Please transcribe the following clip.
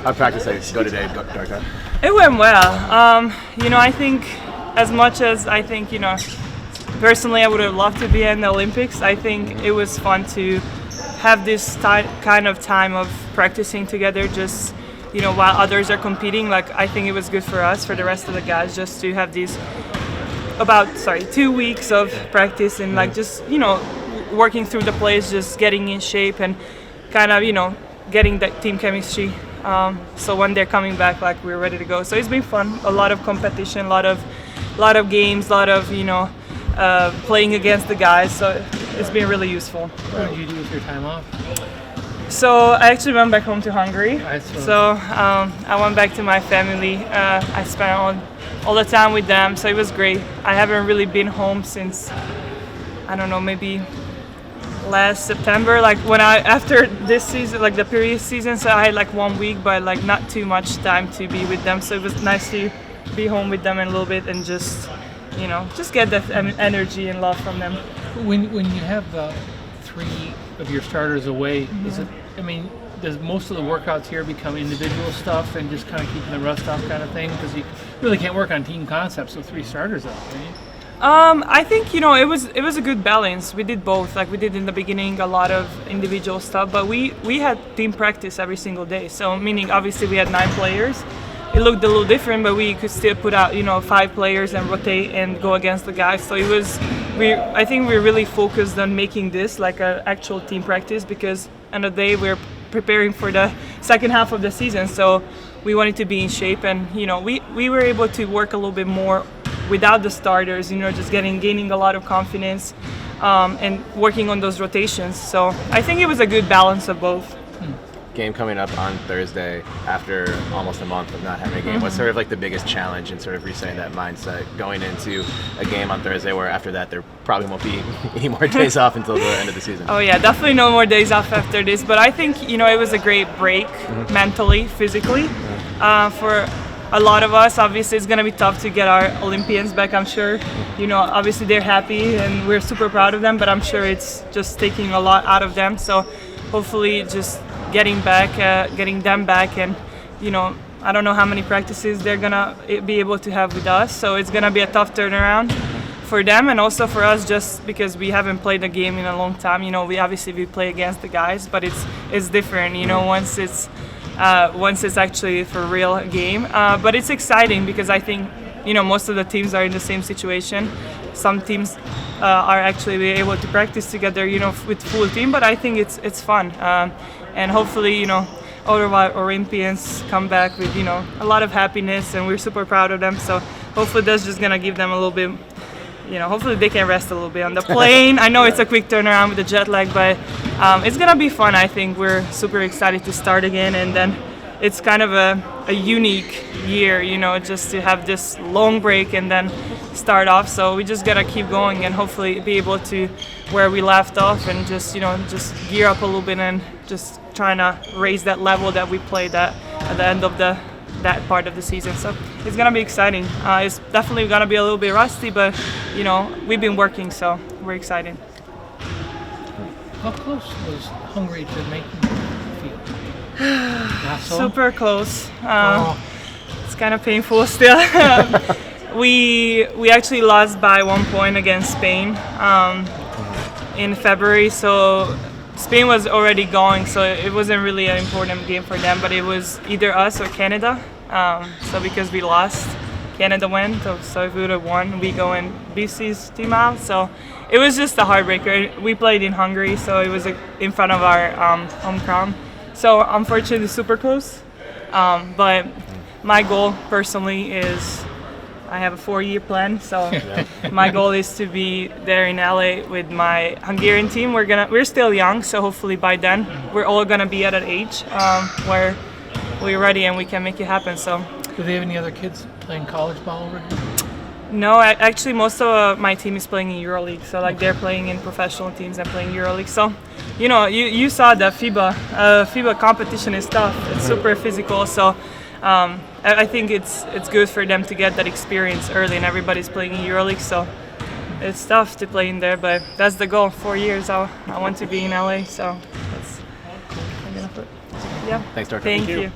How'd practice go today, Dorka? It went well. I think as much as I think, personally I would have loved to be in the Olympics, I think it was fun to have this kind of time of practicing together just, while others are competing. Like, I think it was good for us, for the rest of the guys, just to have these 2 weeks of practice and like just, working through the plays, just getting in shape and kind of, getting that team chemistry. So when they're coming back, like, we're ready to go. So it's been fun. A lot of competition, a lot of games, a lot of playing against the guys. So it's been really useful. What did you do with your time off? So I actually went back home to Hungary. So I went back to my family. I spent all the time with them. So it was great. I haven't really been home since, I don't know, maybe last September, like after this season, like the previous season, so I had like 1 week, but like not too much time to be with them. So it was nice to be home with them in a little bit and just get that energy and love from them. when you have 3 of your starters away, does most of the workouts here become individual stuff and just kind of keeping the rust off kind of thing? Because you really can't work on team concepts with 3 starters out, right? I think it was a good balance. We did both. Like, we did in the beginning a lot of individual stuff, but we had team practice every single day. So meaning obviously we had 9 players. It looked a little different, but we could still put out 5 players and rotate and go against the guys. So I think we're really focused on making this like an actual team practice, because end of the day we're preparing for the second half of the season. So we wanted to be in shape, and we were able to work a little bit more without the starters, just gaining a lot of confidence and working on those rotations. So I think it was a good balance of both. Game coming up on Thursday after almost a month of not having a game. What's sort of like the biggest challenge in sort of resetting that mindset going into a game on Thursday, where after that there probably won't be any more days off until the end of the season? Oh yeah, definitely no more days off after this. But I think it was a great break mentally, physically, for a lot of us. Obviously it's going to be tough to get our Olympians back, I'm sure. Obviously they're happy and we're super proud of them, but I'm sure it's just taking a lot out of them. So hopefully just getting them back, and I don't know how many practices they're going to be able to have with us. So it's going to be a tough turnaround for them and also for us, just because we haven't played a game in a long time. We play against the guys, but it's different, once it's actually for real game. But it's exciting because I think, most of the teams are in the same situation. Some teams are actually able to practice together, with full team, but I think it's fun. And hopefully, all of our Olympians come back with, a lot of happiness, and we're super proud of them. So hopefully that's just going to give them a little bit, hopefully they can rest a little bit on the plane. I know it's a quick turnaround with the jet lag, but it's going to be fun. I think we're super excited to start again, and then it's kind of a unique year, just to have this long break and then start off. So we just got to keep going and hopefully be able to where we left off and just gear up a little bit and just trying to raise that level that we played at the end of that part of the season. So it's going to be exciting. It's definitely going to be a little bit rusty, but we've been working, so we're excited. How close was Hungary to making the field? Not so? Super close. It's kind of painful still. We actually lost by 1 point against Spain in February, so Spain was already going, so it wasn't really an important game for them, but it was either us or Canada. So because we lost, Canada went, so if we would have won, we go in BC's team out. So it was just a heartbreaker. We played in Hungary, so it was in front of our home crowd. So unfortunately super close, but my goal personally is I have a 4-year plan, so my goal is to be there in LA with my Hungarian team. We're still young, so hopefully by then we're all gonna be at an age where we're ready and we can make it happen. So, do they have any other kids playing college ball over here? No, actually most of my team is playing in EuroLeague, so like they're playing in professional teams and playing EuroLeague. So, you saw the FIBA competition is tough. It's super physical. So. I think it's good for them to get that experience early, and everybody's playing in EuroLeague, so it's tough to play in there, but that's the goal. 4 years, I want to be in LA, so that's what I'm gonna put. Yeah. Thanks, Dorka. Thank you. you.